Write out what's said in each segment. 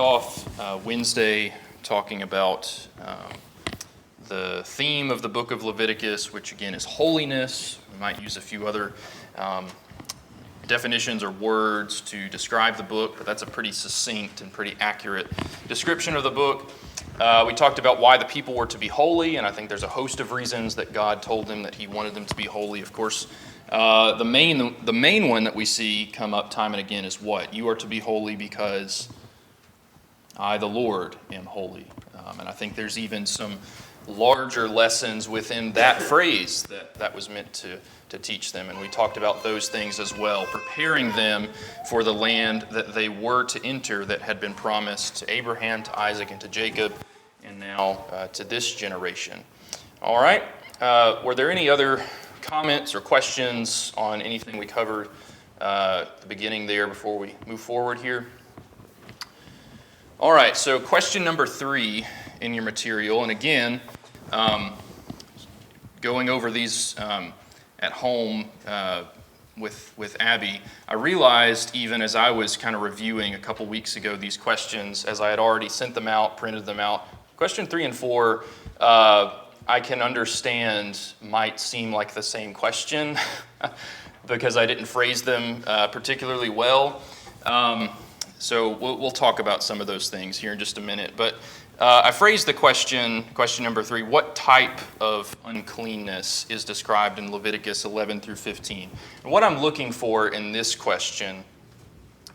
off Wednesday talking about the theme of the book of Leviticus, which again is holiness. We might use a few other definitions or words to describe the book, but that's a pretty succinct and pretty accurate description of the book. We talked about why the people were to be holy, and I think there's a host of reasons that God told them that He wanted them to be holy. Of course, the main one that we see come up time and again is what? You are to be holy because I, the Lord, am holy. And I think there's even some larger lessons within that phrase that was meant to teach them. And we talked about those things as well, preparing them for the land that they were to enter that had been promised to Abraham, to Isaac, and to Jacob, and now to this generation. All right. Were there any other comments or questions on anything we covered at the beginning there before we move forward here? All right, so question number 3 in your material, and again, going over these at home with Abby, I realized even as I was kind of reviewing a couple weeks ago these questions, as I had already sent them out, printed them out, question 3 and 4, I can understand might seem like the same question because I didn't phrase them particularly well. So we'll talk about some of those things here in just a minute. But I phrased the question number 3, what type of uncleanness is described in Leviticus 11 through 15? And what I'm looking for in this question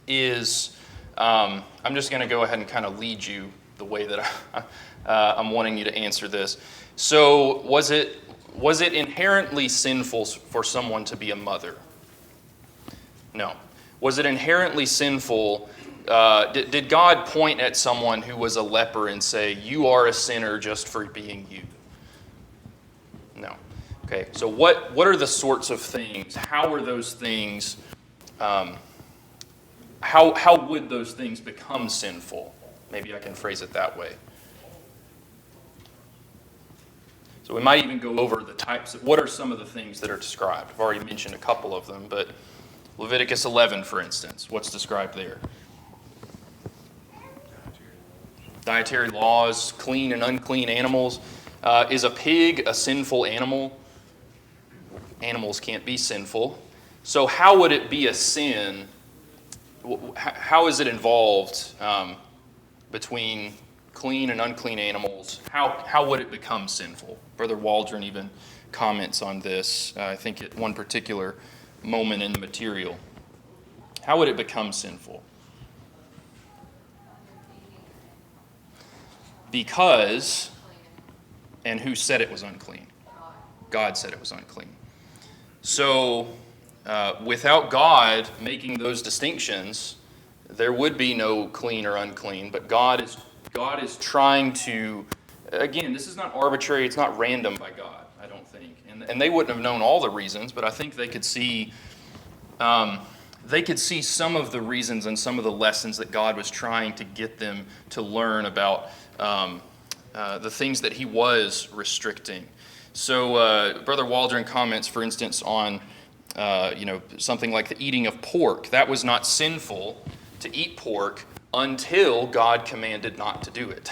is, I'm just going to go ahead and kind of lead you the way that I'm wanting you to answer this. So was it inherently sinful for someone to be a mother? No. Was it inherently sinful? Did God point at someone who was a leper and say, you are a sinner just for being you? No. Okay, so what are the sorts of things? How are those things, how would those things become sinful? Maybe I can phrase it that way. So we might even go over the types of, what are some of the things that are described? I've already mentioned a couple of them, but Leviticus 11, for instance, what's described there? Dietary laws, clean and unclean animals. Is a pig a sinful animal? Animals can't be sinful. So how would it be a sin? How is it involved between clean and unclean animals? How would it become sinful? Brother Waldron even comments on this, I think at one particular moment in the material. How would it become sinful? Because, and who said it was unclean? God said it was unclean. So, without God making those distinctions, there would be no clean or unclean, but God is trying to, again, this is not arbitrary, it's not random by God, I don't think. And they wouldn't have known all the reasons, but I think they could see some of the reasons and some of the lessons that God was trying to get them to learn about the things that He was restricting. So Brother Waldron comments, for instance, on something like the eating of pork. That was not sinful to eat pork until God commanded not to do it,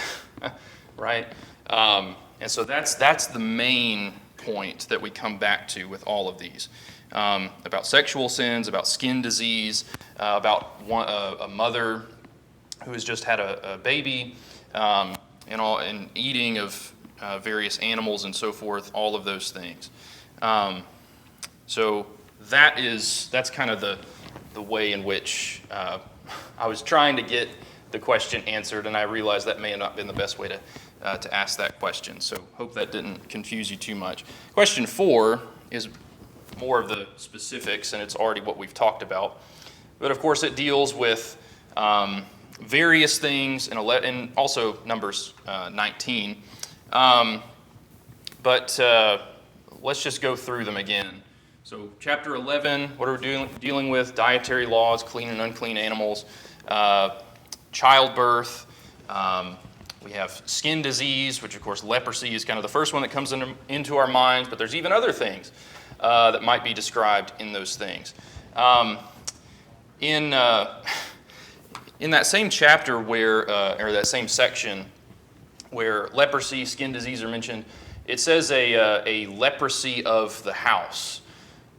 right? And so that's the main point that we come back to with all of these. About sexual sins, about skin disease, about a mother who has just had a baby, and eating of various animals and so forth, all of those things. So that's kind of the way in which I was trying to get the question answered, and I realized that may have not been the best way to ask that question. So hope that didn't confuse you too much. Question 4 is more of the specifics, and it's already what we've talked about. But of course, it deals with various things, and also Numbers 19. But let's just go through them again. So chapter 11, what are we dealing with? Dietary laws, clean and unclean animals, childbirth. We have skin disease, which of course leprosy is kind of the first one that comes into our minds, but there's even other things that might be described in those things. In that same chapter or that same section where leprosy, skin disease are mentioned, it says a leprosy of the house.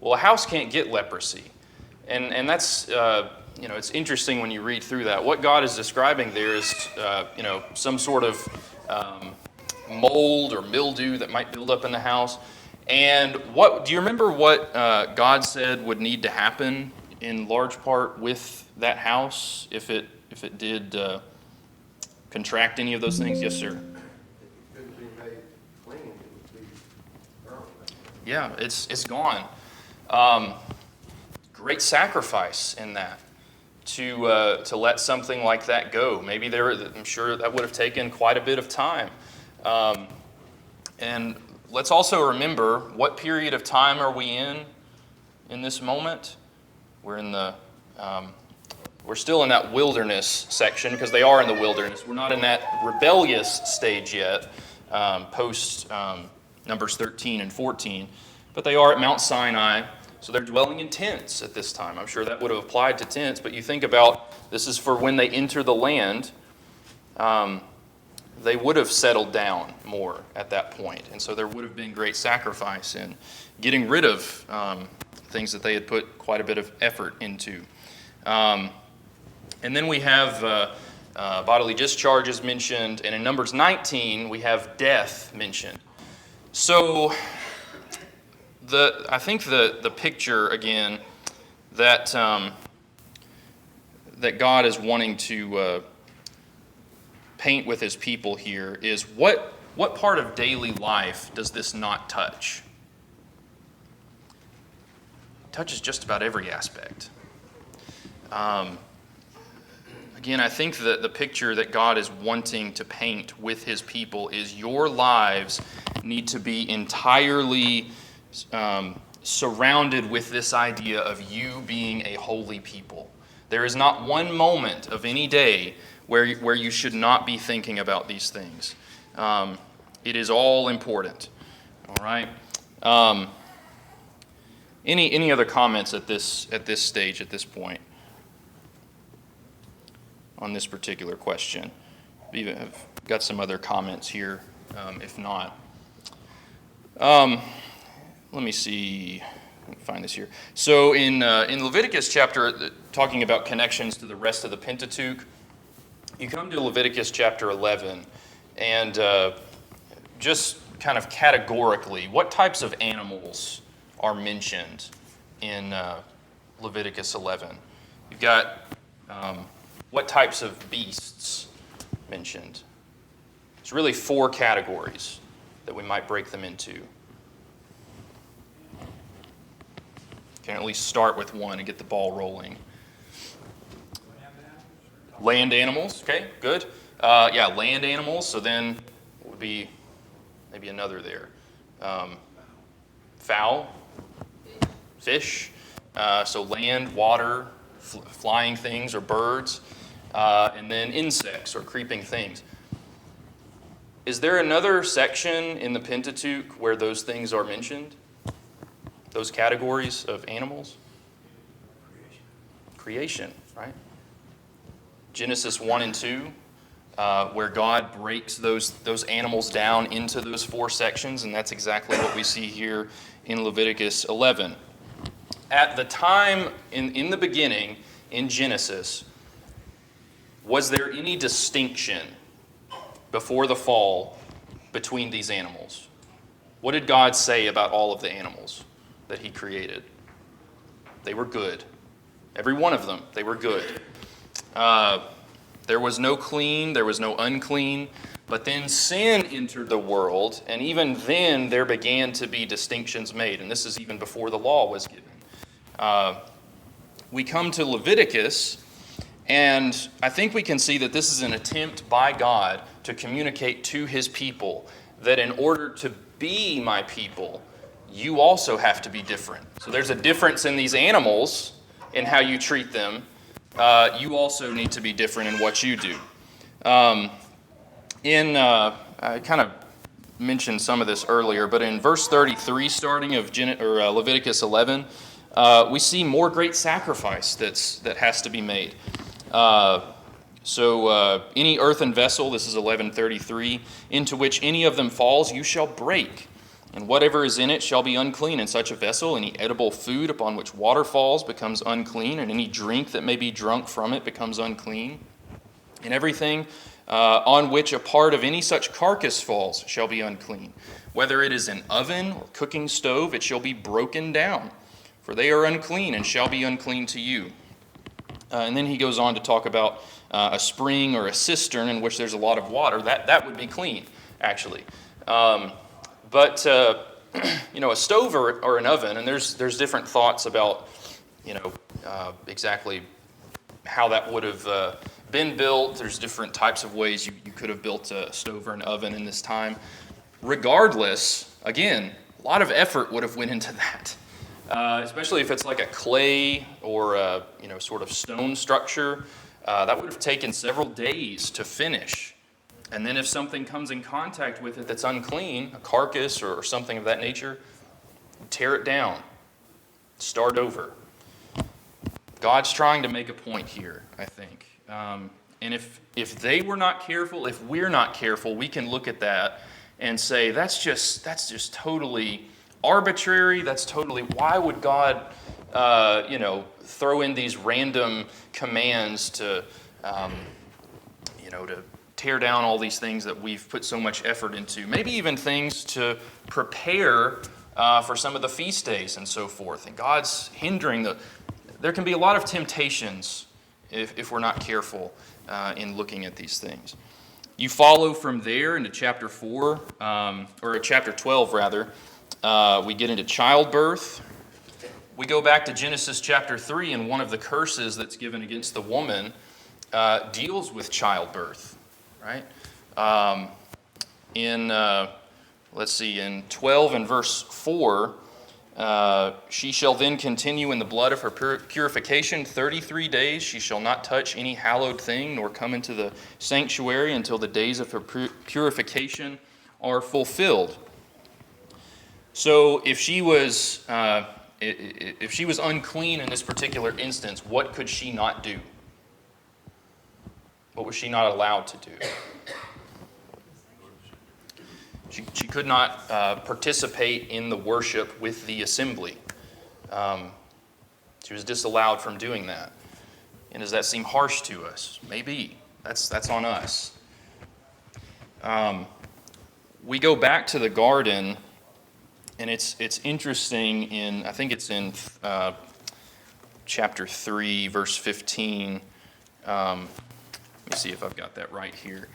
Well, a house can't get leprosy. And that's, it's interesting when you read through that. What God is describing there is, some sort of mold or mildew that might build up in the house. And do you remember what God said would need to happen in large part with that house if it did contract any of those things? Yes, sir. Yeah, it's gone. Great sacrifice in that to let something like that go. Maybe I'm sure that would have taken quite a bit of time. And let's also remember, what period of time are we in this moment? We're still in that wilderness section, because they are in the wilderness. We're not in that rebellious stage yet, post Numbers 13 and 14. But they are at Mount Sinai, so they're dwelling in tents at this time. I'm sure that would have applied to tents, but you think about, this is for when they enter the land. They would have settled down more at that point. And so there would have been great sacrifice in getting rid of things that they had put quite a bit of effort into. And then we have bodily discharges mentioned. And in Numbers 19, we have death mentioned. So I think the picture, again, that God is wanting to paint with his people here is, what part of daily life does this not touch? It touches just about every aspect. Again, I think that the picture that God is wanting to paint with his people is, your lives need to be entirely surrounded with this idea of you being a holy people. There is not one moment of any day where you should not be thinking about these things. It is all important. All right. Any other comments at this stage, at this point, on this particular question? We have got some other comments here, if not. Let me see. Let me find this here. So in Leviticus chapter, talking about connections to the rest of the Pentateuch, you come to Leviticus chapter 11, and just kind of categorically, what types of animals are mentioned in Leviticus 11? You've got what types of beasts mentioned. It's really 4 categories that we might break them into. Can at least start with one and get the ball rolling. Land animals, okay, good. Land animals, so then it would be maybe another there. Fowl, fish, so land, water, flying things or birds, and then insects or creeping things. Is there another section in the Pentateuch where those things are mentioned? Those categories of animals? Creation, right? Genesis 1 and 2, where God breaks those animals down into those 4 sections, and that's exactly what we see here in Leviticus 11. At the time, in the beginning, in Genesis, was there any distinction before the fall between these animals? What did God say about all of the animals that he created? They were good. Every one of them, they were good. There was no clean, there was no unclean, but then sin entered the world, and even then there began to be distinctions made, and this is even before the law was given. We come to Leviticus, and I think we can see that this is an attempt by God to communicate to his people that in order to be my people, you also have to be different. So there's a difference in these animals in how you treat them. You also need to be different in what you do. I kind of mentioned some of this earlier, but in verse 33, starting of Leviticus 11, we see more great sacrifice that has to be made. So any earthen vessel, this is 11:33, into which any of them falls, you shall break. And whatever is in it shall be unclean in such a vessel. Any edible food upon which water falls becomes unclean, and any drink that may be drunk from it becomes unclean. And everything on which a part of any such carcass falls shall be unclean. Whether it is an oven or cooking stove, it shall be broken down, for they are unclean and shall be unclean to you. And then he goes on to talk about a spring or a cistern in which there's a lot of water. That would be clean, actually. But a stove or an oven, and there's different thoughts about, exactly how that would have been built. There's different types of ways you could have built a stove or an oven in this time. Regardless, again, a lot of effort would have went into that, especially if it's like a clay or a, sort of stone structure. That would have taken several days to finish. And then if something comes in contact with it that's unclean, a carcass or something of that nature, tear it down. Start over. God's trying to make a point here, I think. And if they were not careful, if we're not careful, we can look at that and say, that's just totally arbitrary. That's totally, why would God, throw in these random commands to tear down all these things that we've put so much effort into. Maybe even things to prepare for some of the feast days and so forth. And God's hindering there can be a lot of temptations if we're not careful in looking at these things. You follow from there into chapter 4, or chapter 12 rather. We get into childbirth. We go back to Genesis chapter 3, and one of the curses that's given against the woman deals with childbirth. Right? In 12 and verse 4, she shall then continue in the blood of her purification 33 days. She shall not touch any hallowed thing, nor come into the sanctuary until the days of her purification are fulfilled. So if she was unclean in this particular instance, what could she not do? What was she not allowed to do? She could not participate in the worship with the assembly. She was disallowed from doing that. And does that seem harsh to us? Maybe. That's on us. We go back to the garden, and it's interesting I think it's in chapter 3, verse 15. Let me see if I've got that right here.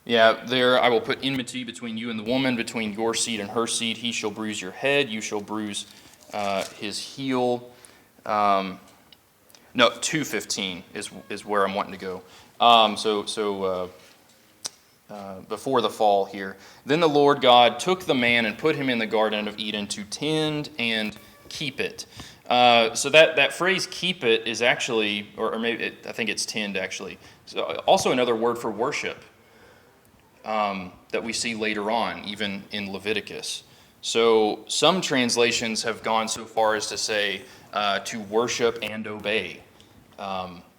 There I will put enmity between you and the woman, between your seed and her seed. He shall bruise your head, you shall bruise his heel. 2:15 is where I'm wanting to go. Before the fall here. Then the Lord God took the man and put him in the Garden of Eden to tend and keep it. So that phrase "keep it" is actually, or maybe I think it's "tend" actually. So also another word for worship that we see later on, even in Leviticus. So some translations have gone so far as to say to worship and obey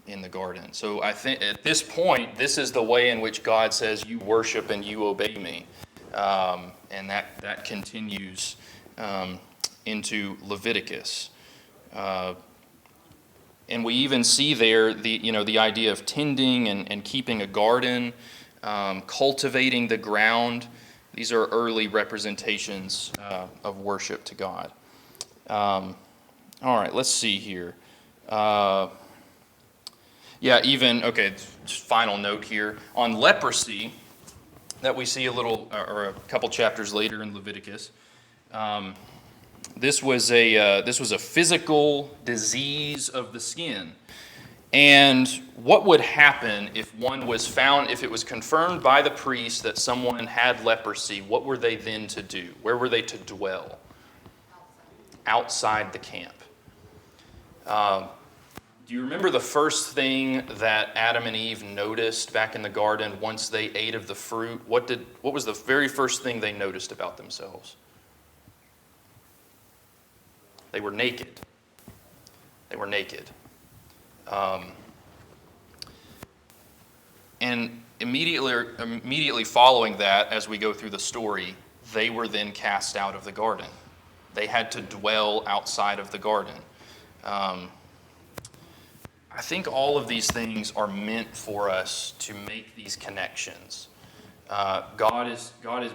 in the garden. So I think at this point, this is the way in which God says, "You worship and you obey me," and that continues into Leviticus. And we even see there the idea of tending and keeping a garden, cultivating the ground. These are early representations of worship to God. All right, let's see here. Final note here on leprosy that we see a couple chapters later in Leviticus. This was a physical disease of the skin. And what would happen if one was found, if it was confirmed by the priest that someone had leprosy, what were they then to do? Where were they to dwell? Outside the camp. Do you remember the first thing that Adam and Eve noticed back in the garden once they ate of the fruit? What was the very first thing they noticed about themselves? They were naked, They were naked. And immediately following that, as we go through the story, they were then cast out of the garden. They had to dwell outside of the garden. I think all of these things are meant for us to make these connections. God is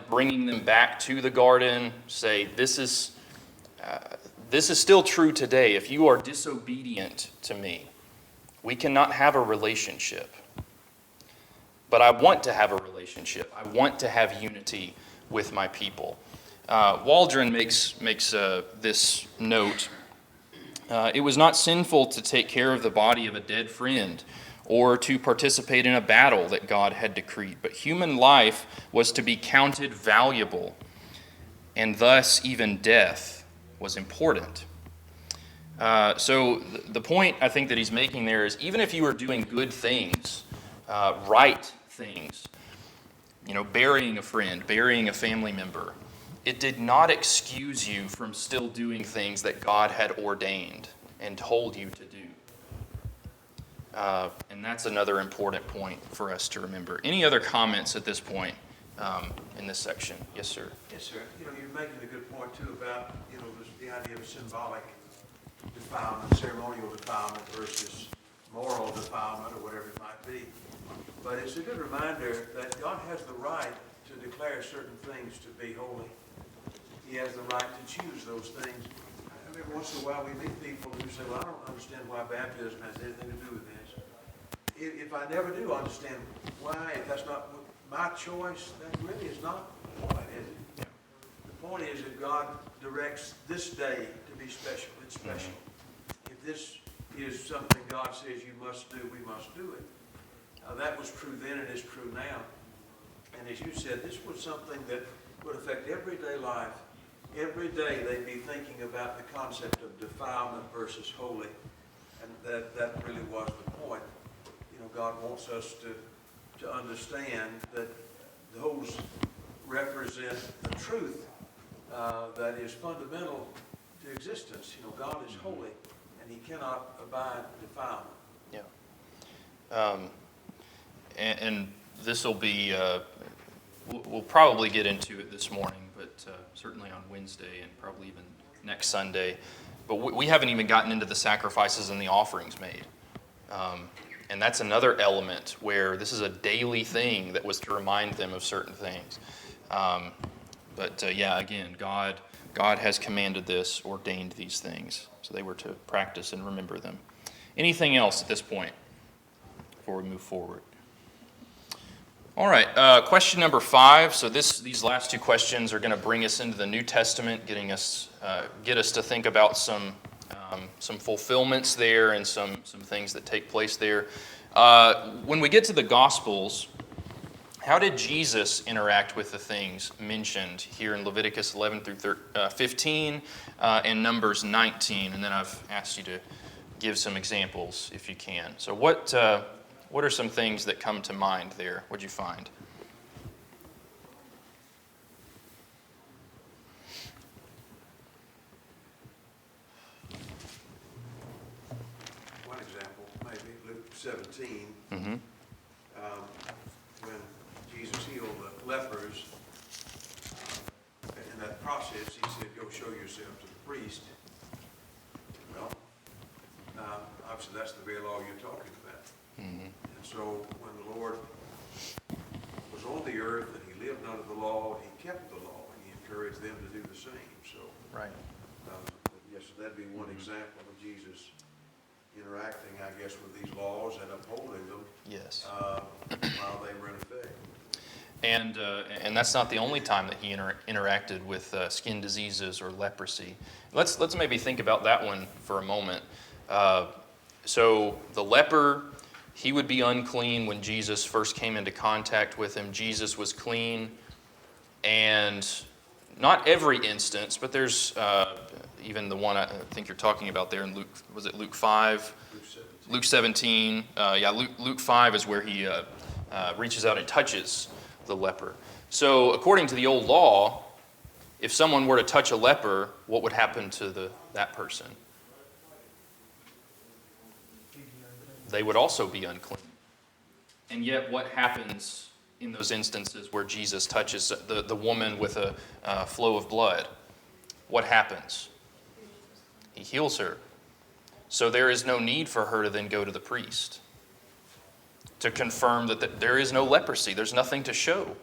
bringing them back to the garden. Say, this is still true today. If you are disobedient to me, we cannot have a relationship. But I want to have a relationship. I want to have unity with my people. Waldron makes this note. It was not sinful to take care of the body of a dead friend or to participate in a battle that God had decreed, but human life was to be counted valuable, and thus even death was important. So the point I think that he's making there is, even if you are doing good things, right things, burying a friend, burying a family member, it did not excuse you from still doing things that God had ordained and told you to do. And that's another important point for us to remember. Any other comments at this point in this section? Yes, sir. Yes, sir. You're making a good point too about the idea of symbolic defilement, ceremonial defilement versus moral defilement, or whatever it might be. But it's a good reminder that God has the right to declare certain things to be holy. He has the right to choose those things. Every once in a while we meet people who say, well, I don't understand why baptism has anything to do with this. If I never do understand why, if that's not my choice, that really is not the point, is it? Yeah. The point is that God directs this day to be special. It's special. Mm-hmm. If this is something God says you must do, we must do it. That was true then and is true now. And as you said, this was something that would affect everyday life. Every day they'd be thinking about the concept of defilement versus holy. And that really was the point. God wants us to understand that those represent a truth that is fundamental to existence. God is holy, and He cannot abide defilement. Yeah. And this will be, we'll probably get into it this morning, but certainly on Wednesday and probably even next Sunday. But we haven't even gotten into the sacrifices and the offerings made. And that's another element where this is a daily thing that was to remind them of certain things. Again, God has commanded this, ordained these things. So they were to practice and remember them. Anything else at this point before we move forward? All right, question number 5. So these last two questions are going to bring us into the New Testament, get us to think about some fulfillments there and some things that take place there. When we get to the Gospels, how did Jesus interact with the things mentioned here in Leviticus 11 through 15 and Numbers 19? And then I've asked you to give some examples if you can. So what are some things that come to mind there? What'd you find? One example, maybe Luke 17, Mm-hmm. When Jesus healed the lepers. In that process, He said, "Go show yourself to the priest." Well, obviously that's the very law you're talking about. Mm-hmm. And so when the Lord was on the earth and He lived under the law, He kept the law, and He encouraged them to do the same. So, Right. Yes, that'd be one example of Jesus interacting, I guess, with these laws and upholding them. Yes. While they were in effect. And that's not the only time that He interacted with skin diseases or leprosy. Let's maybe think about that one for a moment. So the leper, he would be unclean when Jesus first came into contact with him. Jesus was clean, and not every instance, but there's even the one I think you're talking about there in Luke. Was it Luke 5? Luke 17. Luke 5 is where he reaches out and touches the leper. So according to the old law, if someone were to touch a leper, what would happen to that person? they would also be unclean. And yet what happens in those instances where Jesus touches the woman with a flow of blood? What happens? He heals her. So there is no need for her to then go to the priest to confirm that there is no leprosy. There's nothing to show.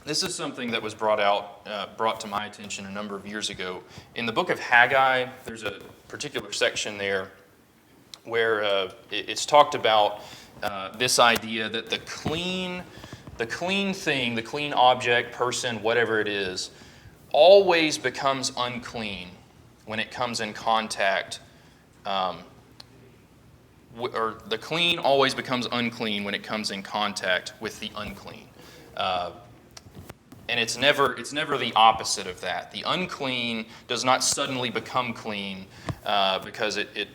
This is something that was brought to my attention a number of years ago. In the book of Haggai, there's a particular section there where it's talked about this idea that the clean thing, the clean object, person, whatever it is, always becomes unclean when it comes in contact, or the clean always becomes unclean when it comes in contact with the unclean. And it's never the opposite of that. The unclean does not suddenly become clean because it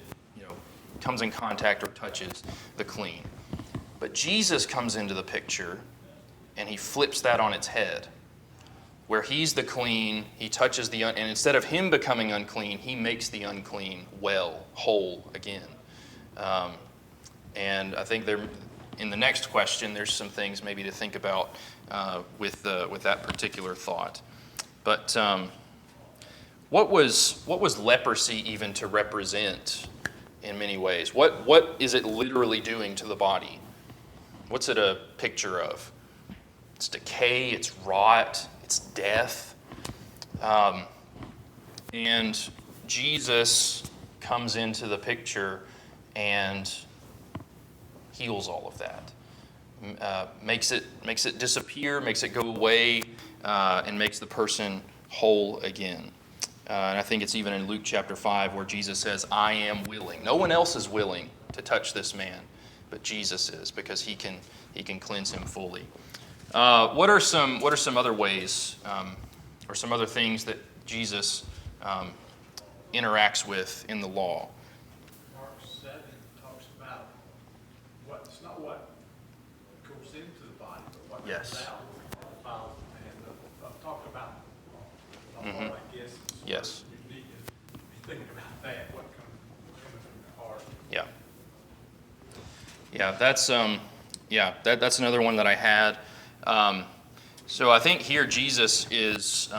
comes in contact or touches the clean. But Jesus comes into the picture and he flips that on its head. Where he's the clean, he touches and instead of him becoming unclean, he makes the unclean well, whole again. And I think in the next question, there's some things maybe to think about with that particular thought. But what was leprosy even to represent in many ways? What is it literally doing to the body? What's it a picture of? It's decay, it's rot, it's death. And Jesus comes into the picture and heals all of that. Makes it disappear, makes it go away, and makes the person whole again. And I think it's even in Luke chapter 5 where Jesus says, I am willing. No one else is willing to touch this man, but Jesus is, because he can cleanse him fully. What are some other ways, or some other things that Jesus interacts with in the law? Mark 7 talks about it's not what goes into the body, but what Yes. comes out. And talk about the heart, I guess. Yes. You need to be thinking about that, what coming from the heart. Yeah. Yeah, that's another one that I had. So I think here Jesus is,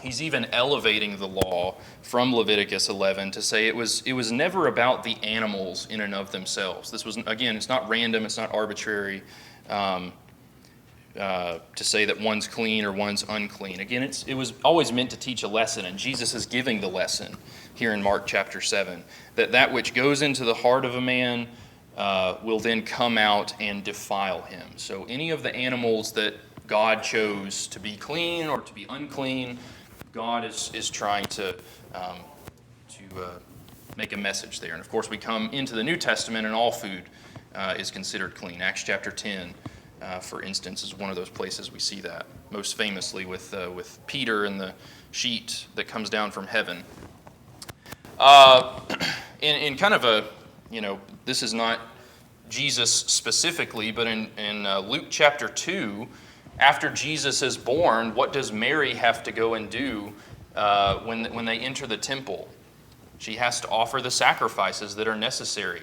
he's even elevating the law from Leviticus 11 to say it was never about the animals in and of themselves. This was, again, it's not random, it's not arbitrary to say that one's clean or one's unclean. Again, it was always meant to teach a lesson, and Jesus is giving the lesson here in Mark chapter 7, that which goes into the heart of a man will then come out and defile him. So any of the animals that God chose to be clean or to be unclean, God is trying to make a message there. And of course, we come into the New Testament, and all food is considered clean. Acts chapter 10, for instance, is one of those places we see that most famously with Peter and the sheet that comes down from heaven. In kind of a, this is not Jesus specifically, but in Luke chapter 2, after Jesus is born, what does Mary have to go and do when they enter the temple? She has to offer the sacrifices that are necessary.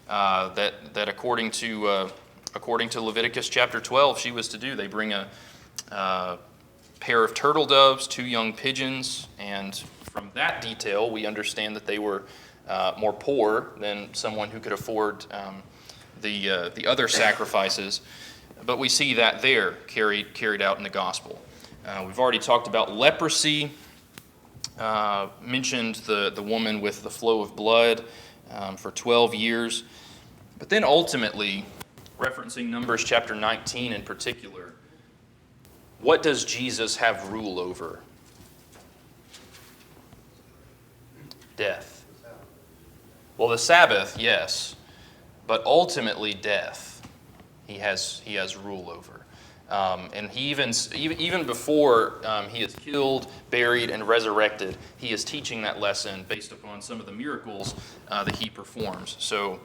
That according to Leviticus chapter 12, she was to do. They bring a pair of turtle doves, 2 young pigeons, and from that detail, we understand that they were more poor than someone who could afford the other sacrifices. But we see that there carried out in the gospel. We've already talked about leprosy, mentioned the woman with the flow of blood for 12 years. But then ultimately, referencing Numbers chapter 19 in particular, what does Jesus have rule over? Death. Well, the Sabbath, yes, but ultimately death. He has rule over, and he even before he is killed, buried, and resurrected, he is teaching that lesson based upon some of the miracles that he performs. So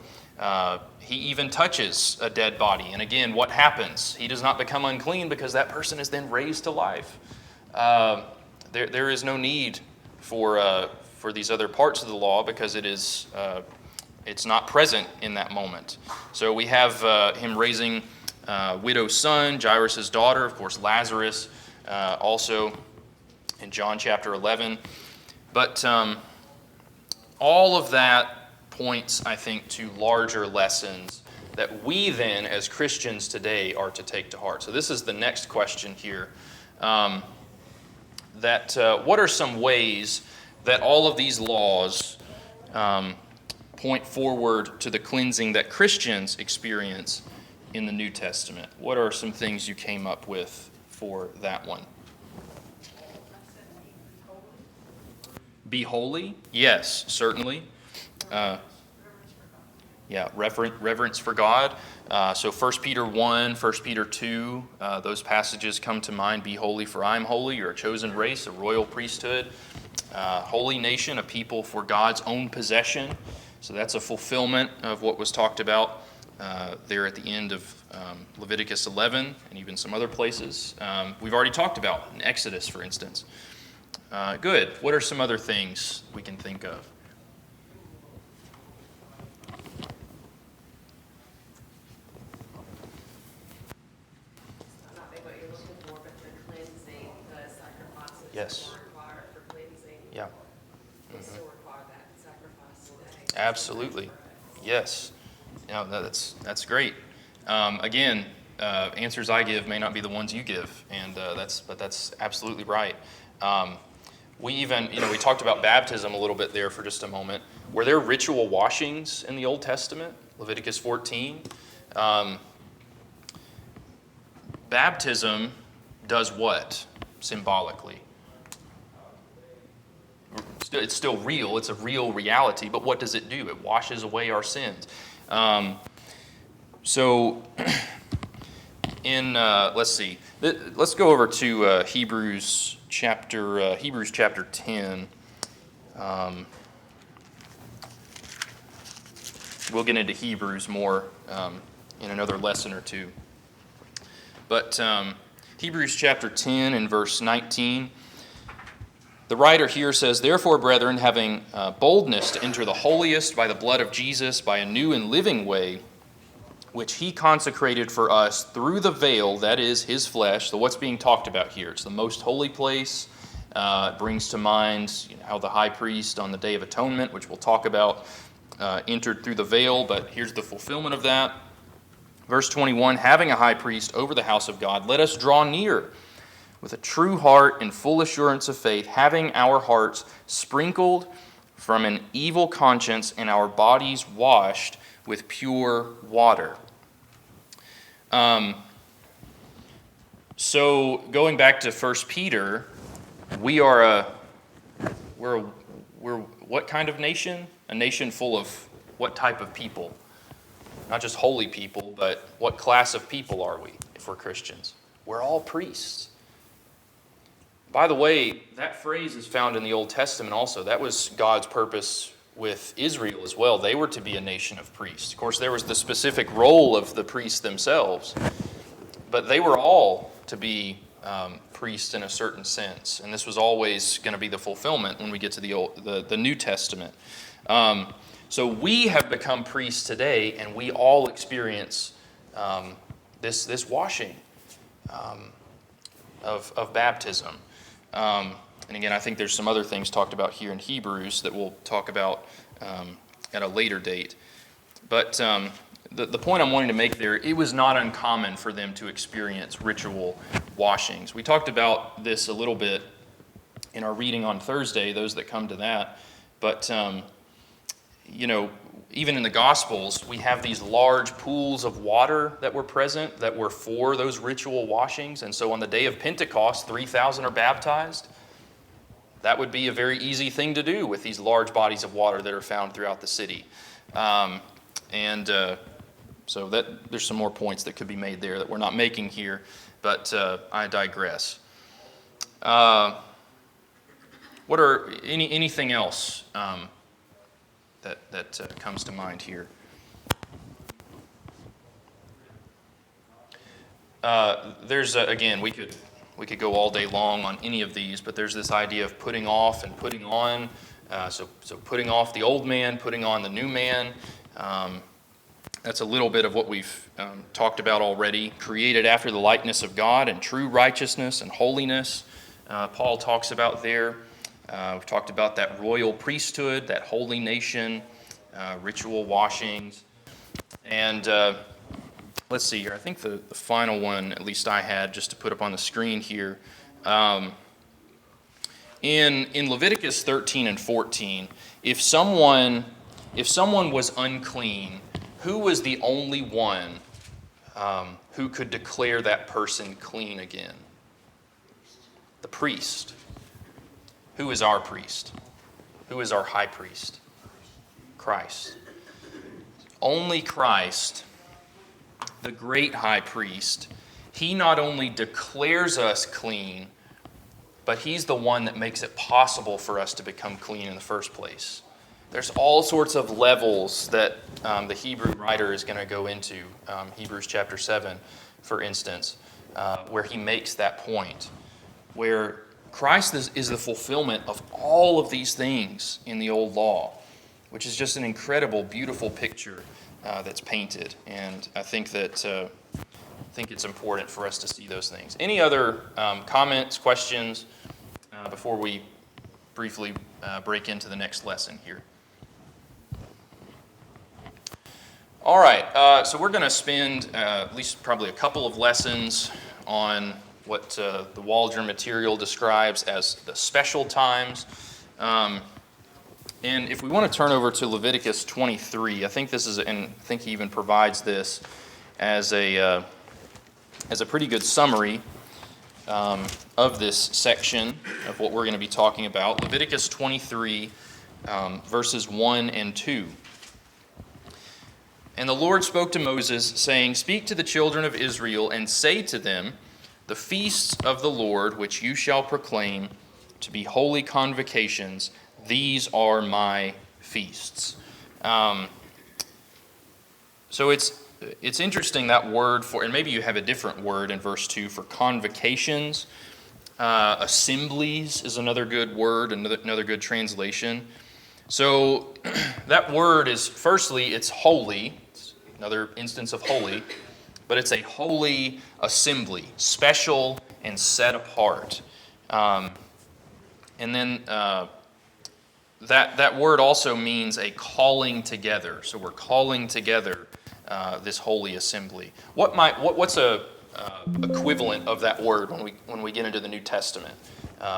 he even touches a dead body, and again, what happens? He does not become unclean because that person is then raised to life. There is no need for for these other parts of the law because it's not present in that moment. So we have him raising widow's son, Jairus' daughter, of course Lazarus, also in John chapter 11. But all of that points, I think, to larger lessons that we then, as Christians today, are to take to heart. So this is the next question here. What are some ways that all of these laws point forward to the cleansing that Christians experience in the New Testament? What are some things you came up with for that one? Be holy? Yes, certainly. Reverence for God. So 1 Peter 1, 1 Peter 2, those passages come to mind. Be holy, for I am holy. You're a chosen race, a royal priesthood, holy nation, a people for God's own possession. So that's a fulfillment of what was talked about there at the end of Leviticus 11 and even some other places. We've already talked about in Exodus, for instance. Good. What are some other things we can think of? Not maybe what you're looking for, but the cleansing, the sacrifices Yes. that are required for cleansing. Yeah. They still require that sacrifice today. Absolutely. Yes. That's great. Again, answers I give may not be the ones you give, and that's absolutely right. We even, we talked about baptism a little bit there for just a moment. Were there ritual washings in the Old Testament? Leviticus 14. Baptism does what symbolically? It's still real. It's a real reality. But what does it do? It washes away our sins. So, let's see. Let's go over to Hebrews chapter 10. We'll get into Hebrews more in another lesson or two. But Hebrews chapter 10 and verse 19. The writer here says, "Therefore, brethren, having boldness to enter the holiest by the blood of Jesus, by a new and living way, which he consecrated for us through the veil, that is, his flesh." So what's being talked about here? It's the most holy place. It brings to mind how the high priest on the Day of Atonement, which we'll talk about, entered through the veil, but here's the fulfillment of that. Verse 21, "Having a high priest over the house of God, let us draw near with a true heart and full assurance of faith, having our hearts sprinkled from an evil conscience and our bodies washed with pure water." So going back to 1 Peter, we're what kind of nation? A nation full of what type of people? Not just holy people, but what class of people are we if we're Christians? We're all priests. By the way, that phrase is found in the Old Testament also. That was God's purpose with Israel as well. They were to be a nation of priests. Of course, there was the specific role of the priests themselves, but they were all to be priests in a certain sense. And this was always going to be the fulfillment when we get to the New Testament. So we have become priests today, and we all experience this washing of baptism. And again, I think there's some other things talked about here in Hebrews that we'll talk about at a later date. But the point I'm wanting to make there, it was not uncommon for them to experience ritual washings. We talked about this a little bit in our reading on Thursday, those that come to that. But, even in the Gospels, we have these large pools of water that were present that were for those ritual washings. And so on the day of Pentecost, 3,000 are baptized. That would be a very easy thing to do with these large bodies of water that are found throughout the city. So there's some more points that could be made there that we're not making here, but I digress. What are anything else that comes to mind here? There's again, we could go all day long on any of these, but there's this idea of putting off and putting on. So putting off the old man, putting on the new man. That's a little bit of what we've talked about already. Created after the likeness of God and true righteousness and holiness. Paul talks about there. We've talked about that royal priesthood, that holy nation, ritual washings. And let's see here. I think the final one, at least I had, just to put up on the screen here. In Leviticus 13 and 14, if someone was unclean, who was the only one who could declare that person clean again? The priest. Who is our priest? Who is our high priest? Christ. Only Christ, the great high priest, he not only declares us clean, but he's the one that makes it possible for us to become clean in the first place. There's all sorts of levels that the Hebrew writer is going to go into, Hebrews chapter 7, for instance, where he makes that point, where Christ is the fulfillment of all of these things in the old law, which is just an incredible, beautiful picture that's painted. And I think that it's important for us to see those things. Any other comments, questions before we briefly break into the next lesson here? All right, so we're going to spend at least probably a couple of lessons on what the Waldron material describes as the special times. And if we want to turn over to Leviticus 23, I think this is, and I think he even provides this as a pretty good summary of this section of what we're going to be talking about. Leviticus 23, verses 1 and 2. And the Lord spoke to Moses, saying, Speak to the children of Israel, and say to them, The feasts of the Lord, which you shall proclaim to be holy convocations, these are my feasts. So it's interesting, that word for, and maybe you have a different word in verse 2 for convocations. Assemblies is another good word, another good translation. So that word is, firstly, it's holy. It's another instance of holy. But it's a holy assembly, special and set apart. And then that word also means a calling together. So we're calling together this holy assembly. What's a equivalent of that word when we get into the New Testament?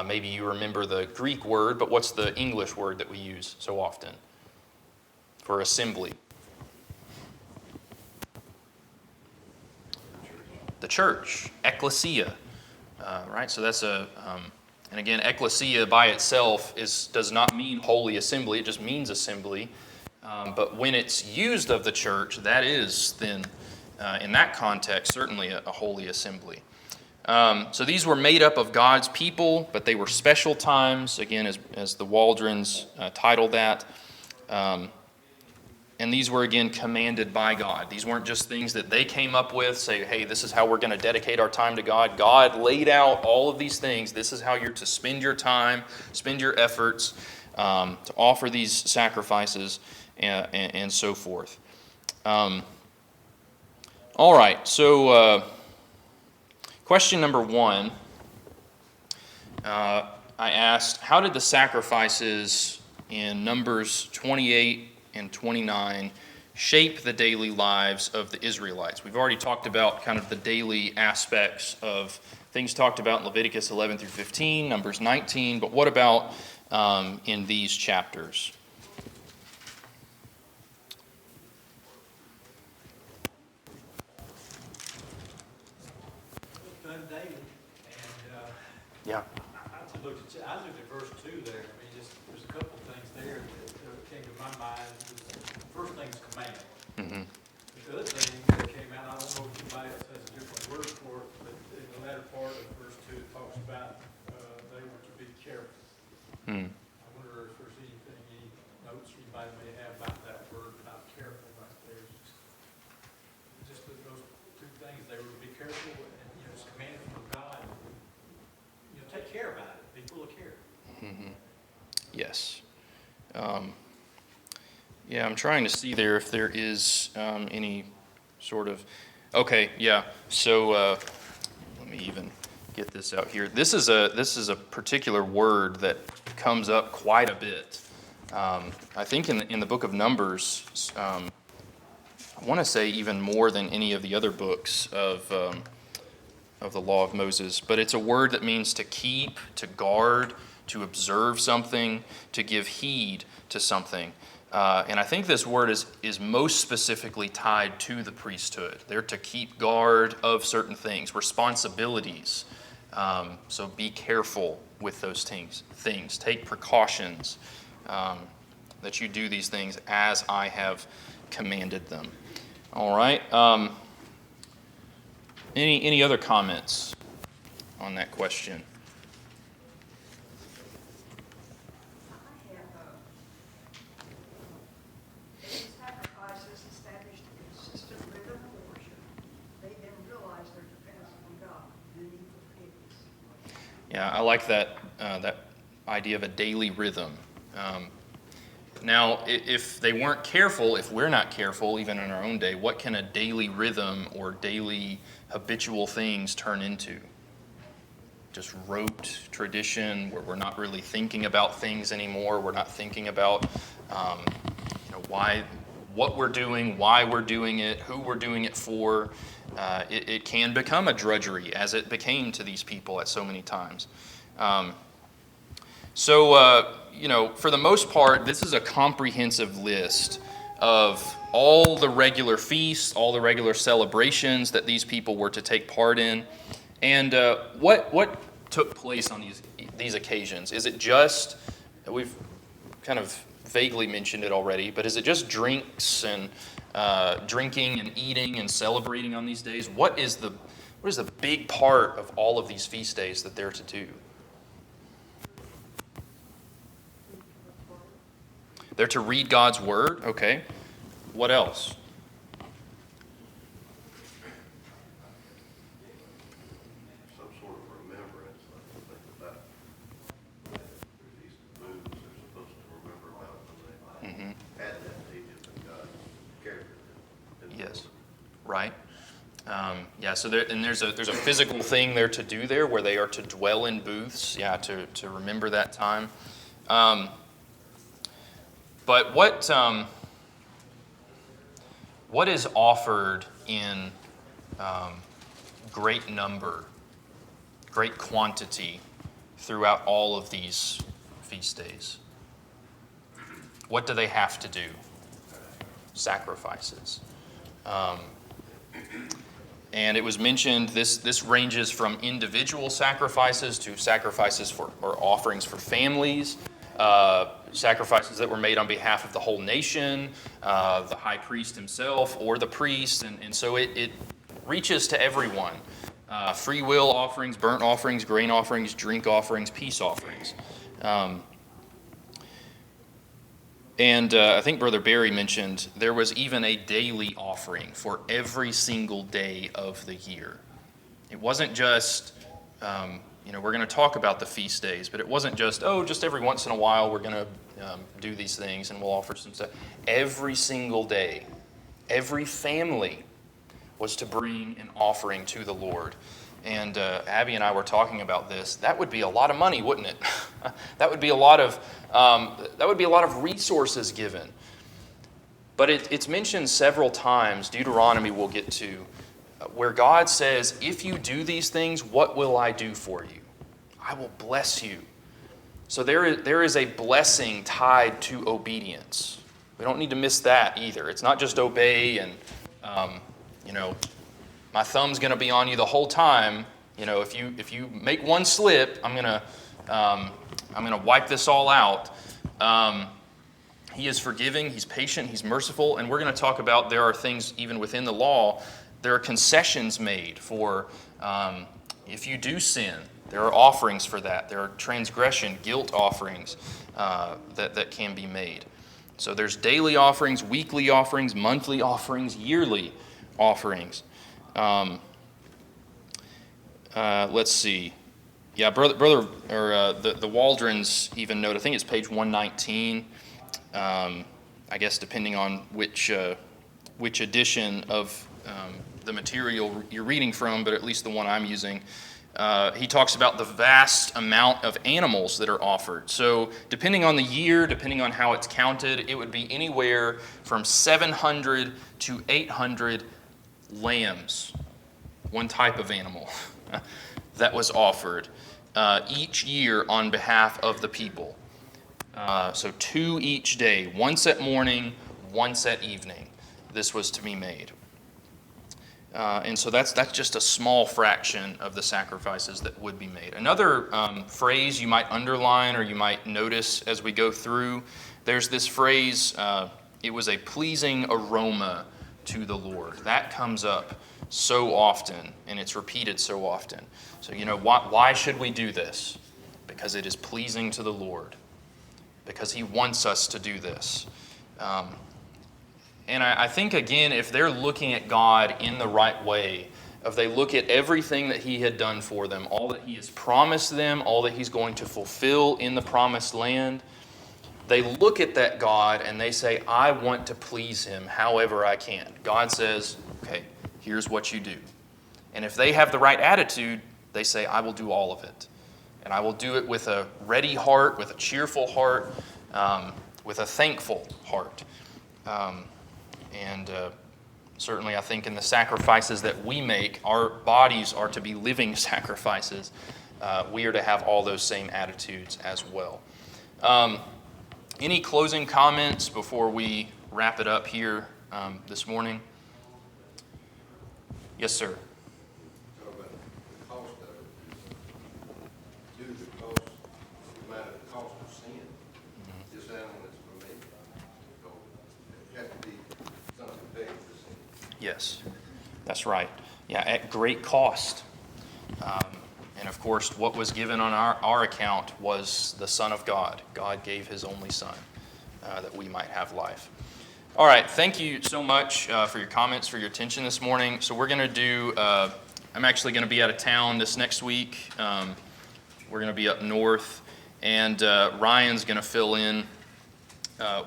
Maybe you remember the Greek word, but what's the English word that we use so often for assembly? The church, ecclesia, right? So that's and again, ecclesia by itself does not mean holy assembly. It just means assembly. But when it's used of the church, that is then, in that context, certainly a holy assembly. So these were made up of God's people, but they were special times, again, as the Waldrons title that. And these were, again, commanded by God. These weren't just things that they came up with, say, hey, this is how we're going to dedicate our time to God. God laid out all of these things. This is how you're to spend your time, spend your efforts, to offer these sacrifices, and so forth. All right, so question number 1, I asked, how did the sacrifices in Numbers 28 and 29 shape the daily lives of the Israelites? We've already talked about kind of the daily aspects of things talked about in Leviticus 11 through 15, Numbers 19, but what about in these chapters? Done daily, and Yeah. I looked at verse 2 there. I mean, just there's a couple of things there that came to my mind. The first thing is command. Mm-hmm. The other thing that came out, I don't know if anybody else has a different word for it, but in the latter part of verse 2, it talks about they were to be careful. Mm. I wonder if there's any notes anybody may have about that word, about careful right there. Just those two things, they were to be careful, and it's commanded from God. Take care about it. Be full of care. Mm-hmm. Yes. Yeah, I'm trying to see there if there is any sort of. Okay, yeah. So let me even get this out here. This is a particular word that comes up quite a bit. I think in the book of Numbers, I want to say even more than any of the other books of the law of Moses. But it's a word that means to keep, to guard, to observe something, to give heed to something. And I think this word is most specifically tied to the priesthood. They're to keep guard of certain things, responsibilities. So be careful with those things. Take precautions that you do these things as I have commanded them. All right. Any other comments on that question? Sacrifices established a consistent rhythm of worship. They then realize their dependence on God and need forgiveness. Yeah, I like that idea of a daily rhythm. Now, if they weren't careful, if we're not careful, even in our own day, what can a daily rhythm or daily habitual things turn into? Just rote tradition where we're not really thinking about things anymore. We're not thinking about what we're doing, why we're doing it, who we're doing it for. It can become a drudgery, as it became to these people at so many times. For the most part, this is a comprehensive list of all the regular feasts, all the regular celebrations that these people were to take part in. And what took place on these occasions? Is it just, we've kind of vaguely mentioned it already, but is it just drinks and drinking and eating and celebrating on these days? What is the big part of all of these feast days that they're to do? They're to read God's word, okay. What else? Some sort of remembrance, I think about these moons they're supposed to remember about when they had that Egypt and God cared for them. Yes, right. So there's a physical thing they're to do there where they are to dwell in booths, to remember that time. But what is offered in great number, great quantity throughout all of these feast days? What do they have to do? Sacrifices. And it was mentioned, this ranges from individual sacrifices to sacrifices or offerings for families, sacrifices that were made on behalf of the whole nation, the high priest himself or the priest, and so it reaches to everyone. Free will offerings, burnt offerings, grain offerings, drink offerings, peace offerings. And I think Brother Barry mentioned there was even a daily offering for every single day of the year. It wasn't just, we're going to talk about the feast days, but it wasn't just every once in a while we're going to do these things and we'll offer some stuff. Every single day, every family was to bring an offering to the Lord. And Abby and I were talking about this. That would be a lot of money, wouldn't it? That would be a lot of resources given. But it's mentioned several times. Deuteronomy we'll get to, where God says, "If you do these things, what will I do for you? I will bless you." So there is a blessing tied to obedience. We don't need to miss that either. It's not just obey and my thumb's going to be on you the whole time. If you make one slip, I'm gonna wipe this all out. He is forgiving. He's patient. He's merciful. And we're going to talk about there are things even within the law. There are concessions made for if you do sin. There are offerings for that. There are transgression, guilt offerings that can be made. So there's daily offerings, weekly offerings, monthly offerings, yearly offerings. Let's see. Yeah, the Waldrons even note, I think it's page 119, I guess depending on which edition of the material you're reading from, but at least the one I'm using, he talks about the vast amount of animals that are offered. So depending on the year, depending on how it's counted, it would be anywhere from 700 to 800 lambs, one type of animal, that was offered each year on behalf of the people. So 2 each day, once at morning, once at evening, this was to be made. And so that's just a small fraction of the sacrifices that would be made. Another phrase you might underline or you might notice as we go through, there's this phrase, it was a pleasing aroma to the Lord. That comes up so often, and it's repeated so often. So, why should we do this? Because it is pleasing to the Lord. Because He wants us to do this. And I think, again, if they're looking at God in the right way, if they look at everything that He had done for them, all that He has promised them, all that He's going to fulfill in the promised land, they look at that God and they say, I want to please Him however I can. God says, okay, here's what you do. And if they have the right attitude, they say, I will do all of it. And I will do it with a ready heart, with a cheerful heart, with a thankful heart. And certainly I think in the sacrifices that we make, our bodies are to be living sacrifices. We are to have all those same attitudes as well. Any closing comments before we wrap it up here this morning? Yes, sir. Talk about the cost of it. Due to the cost, no matter the cost of sin, this animal is for me. So it has to be something paid for sin. Yes, that's right. Yeah, at great cost. And of course, what was given on our account was the Son of God. God gave His only Son that we might have life. All right, thank you so much for your comments, for your attention this morning. So we're going to do, I'm actually going to be out of town this next week. We're going to be up north, and Ryan's going to fill in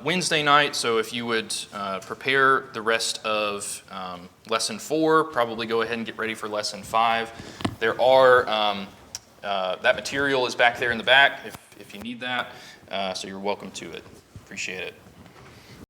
Wednesday night. So if you would prepare the rest of Lesson 4, probably go ahead and get ready for Lesson 5. There are, that material is back there in the back if you need that, so you're welcome to it. Appreciate it.